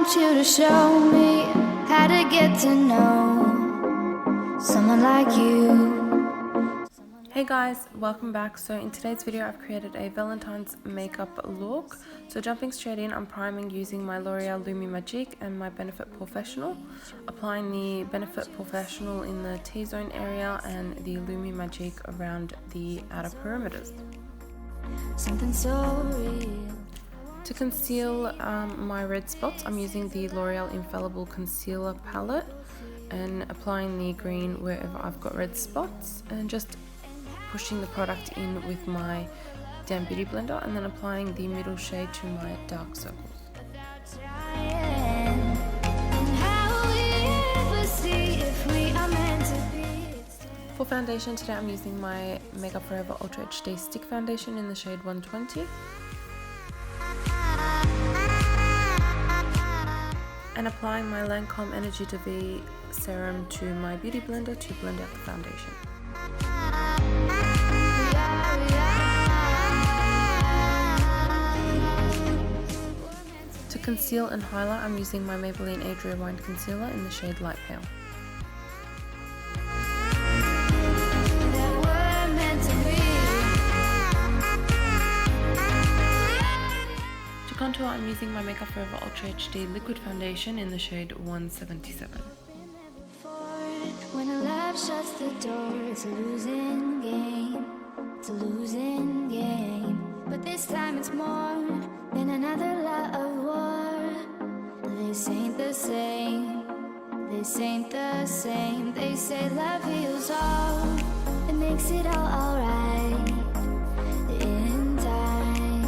want you to show me how to get to know someone like you. Hey guys, welcome back. So in today's video I've created a Valentine's makeup look. So jumping straight in, I'm priming using my L'Oreal Lumi Magique and my Benefit Professional. Applying the Benefit Professional in the T-zone area and the Lumi Magique around the outer perimeters. Something so real. To conceal my red spots, I'm using the L'Oreal Infallible Concealer Palette and applying the green wherever I've got red spots and just pushing the product in with my damp beauty blender and then applying the middle shade to my dark circles. For foundation today I'm using my Makeup Forever Ultra HD Stick Foundation in the shade 120. And applying my Lancome Energy de Vie serum to my beauty blender to blend out the foundation. To conceal and highlight, I'm using my Maybelline Age Rewind Concealer in the shade Light Pale. To contour, I'm using my Makeup Forever Ultra HD Liquid Foundation in the shade 177. When a love shuts the door, it's a losing game. It's a losing game. But this time it's more than another love war. This ain't the same. This ain't the same. They say love heals all. It makes it all alright. In time.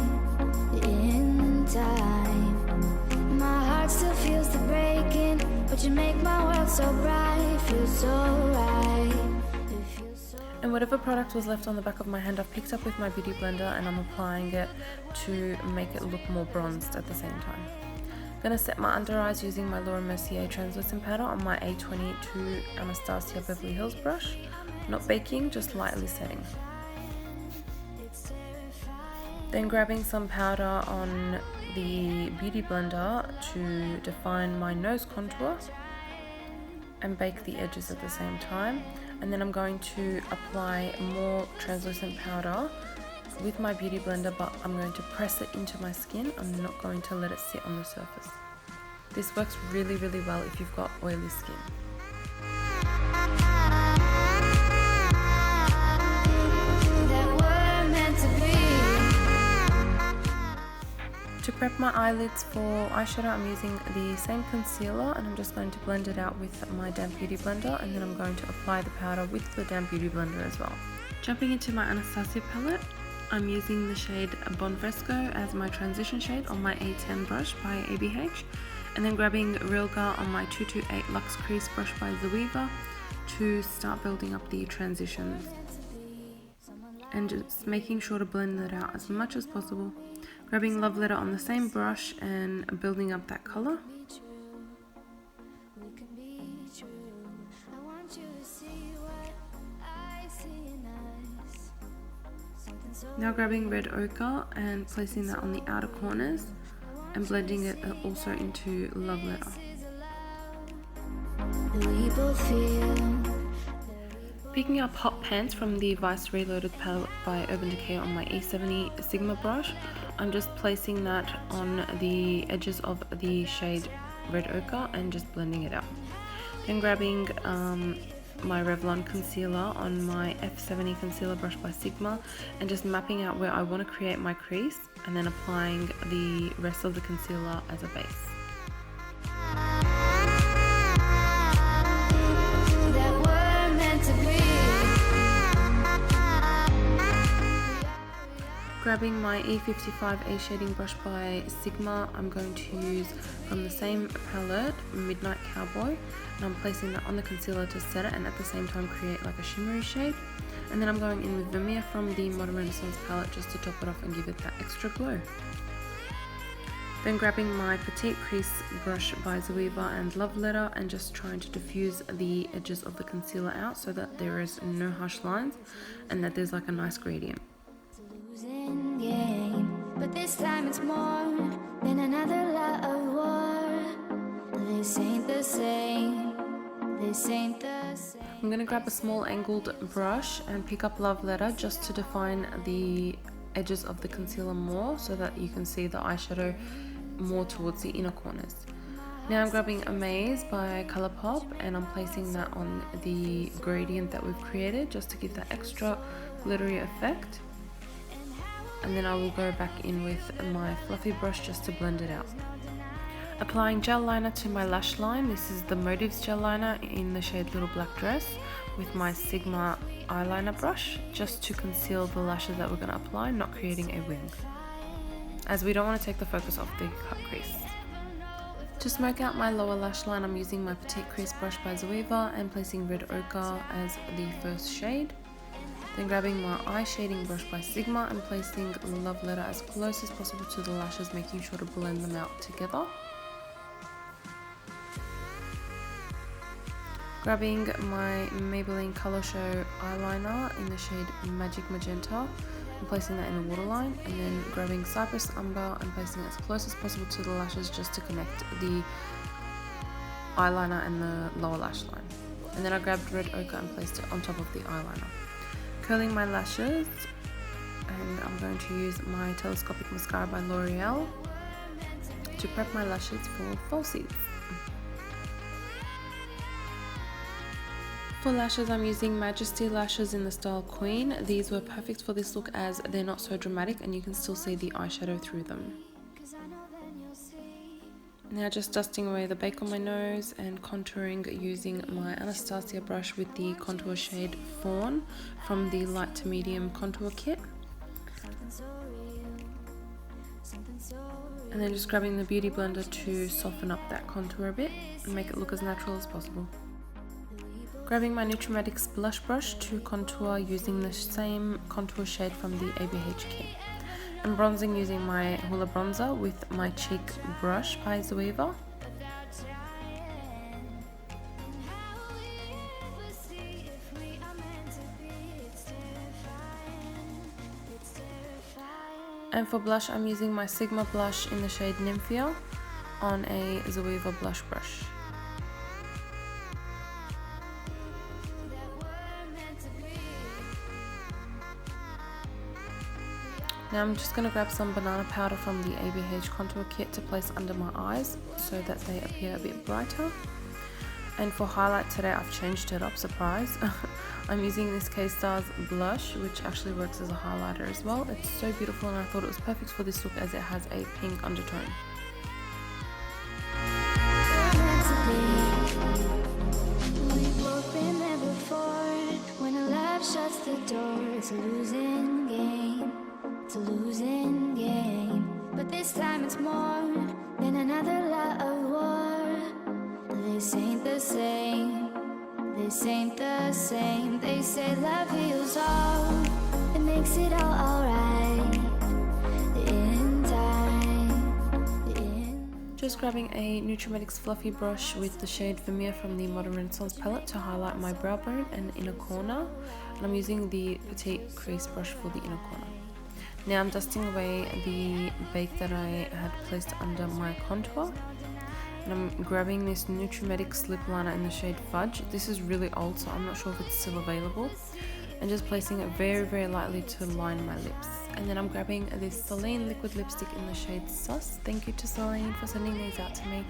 In time. My heart still feels the breaking, but you make my world so bright. Feels so right. And whatever product was left on the back of my hand I've picked up with my beauty blender and I'm applying it to make it look more bronzed at the same time. I'm going to set my under eyes using my Laura Mercier translucent powder on my A22 Anastasia Beverly Hills brush. Not baking, just lightly setting. Then grabbing some powder on the beauty blender to define my nose contour and bake the edges at the same time. And then I'm going to apply more translucent powder with my beauty blender, but I'm going to press it into my skin. I'm not going to let it sit on the surface. This works really, really well if you've got oily skin. To prep my eyelids for eyeshadow, I'm using the same concealer and I'm just going to blend it out with my damp beauty blender, and then I'm going to apply the powder with the damp beauty blender as well. Jumping into my Anastasia palette, I'm using the shade Bon Fresco as my transition shade on my A10 brush by ABH, and then grabbing Realgar on my 228 Luxe Crease brush by Zoeva to start building up the transitions. And just making sure to blend that out as much as possible. Grabbing Love Letter on the same brush and building up that colour. Now grabbing Red Ochre and placing that on the outer corners and blending it also into Love Letter. Picking up Hot Pants from the Vice Reloaded palette by Urban Decay on my E70 Sigma brush. I'm just placing that on the edges of the shade Red Ochre and just blending it out. Then grabbing my Revlon concealer on my F70 concealer brush by Sigma and just mapping out where I want to create my crease and then applying the rest of the concealer as a base. Grabbing my E55 A shading brush by Sigma, I'm going to use from the same palette, Midnight Cowboy, and I'm placing that on the concealer to set it and at the same time create like a shimmery shade. And then I'm going in with Vermeer from the Modern Renaissance palette just to top it off and give it that extra glow. Then grabbing my Petite Crease brush by Zoeva and Love Letter and just trying to diffuse the edges of the concealer out so that there is no harsh lines and that there's like a nice gradient. But this time it's more than another love war. ain't the same. I'm going to grab a small angled brush and pick up Love Letter just to define the edges of the concealer more so that you can see the eyeshadow more towards the inner corners. Now I'm grabbing Amaze by Colourpop and I'm placing that on the gradient that we've created just to give that extra glittery effect. And then I will go back in with my fluffy brush just to blend it out. Applying gel liner to my lash line. This is the Motives gel liner in the shade Little Black Dress with my Sigma eyeliner brush just to conceal the lashes that we're going to apply, not creating a wing, as we don't want to take the focus off the cut crease. To smoke out my lower lash line, I'm using my Petite Crease brush by Zoeva and placing Red Ochre as the first shade. Then grabbing my eye shading brush by Sigma and placing Love Letter as close as possible to the lashes, making sure to blend them out together. Grabbing my Maybelline Colour Show eyeliner in the shade Magic Magenta and placing that in the waterline, and then grabbing Cypress Umber and placing it as close as possible to the lashes just to connect the eyeliner and the lower lash line. And then I grabbed Red Ochre and placed it on top of the eyeliner. Curling my lashes, and I'm going to use my Telescopic Mascara by L'Oreal to prep my lashes for falsies. For lashes, I'm using Majesty lashes in the style Queen. These were perfect for this look as they're not so dramatic and you can still see the eyeshadow through them. Now just dusting away the bake on my nose and contouring using my Anastasia brush with the contour shade Fawn from the light to medium contour kit. And then just grabbing the Beauty Blender to soften up that contour a bit and make it look as natural as possible. Grabbing my Nutromatics blush brush to contour using the same contour shade from the ABH kit. And bronzing using my Hoola bronzer with my cheek brush by Zoeva. And for blush, I'm using my Sigma blush in the shade Nymphia on a Zoeva blush brush. Now I'm just going to grab some banana powder from the ABH contour kit to place under my eyes so that they appear a bit brighter. And for highlight today, I've changed it up, surprise. I'm using this K-Stars blush, which actually works as a highlighter as well. It's so beautiful and I thought it was perfect for this look as it has a pink undertone. Shuts the door, it's a losing game. It's a losing game, but this time it's more than another lot of war. This ain't the same, this ain't the same. They say love heals all, it makes it all alright in time. Just grabbing a Nutromatics fluffy brush with the shade Vermeer from the Modern Renaissance palette to highlight my brow bone and inner corner, and I'm using the Petite Crease brush for the inner corner. Now I'm dusting away the bake that I had placed under my contour, and I'm grabbing this Nutromatics lip liner in the shade Fudge. This is really old, so I'm not sure if it's still available, and just placing it very, very lightly to line my lips. And then I'm grabbing this Celine liquid lipstick in the shade Sus. Thank you to Celine for sending these out to me.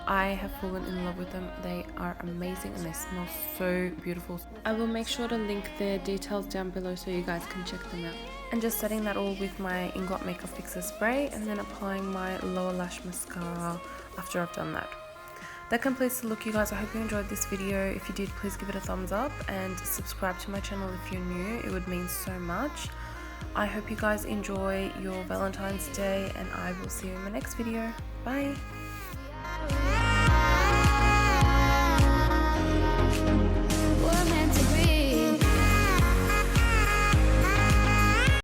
I have fallen in love with them. They are amazing and they smell so beautiful. I will make sure to link their details down below so you guys can check them out. And just setting that all with my Inglot Makeup Fixer spray and then applying my lower lash mascara after I've done that. That completes the look, you guys. I hope you enjoyed this video. If you did, please give it a thumbs up and subscribe to my channel if you're new. It would mean so much. I hope you guys enjoy your Valentine's Day and I will see you in my next video. Bye!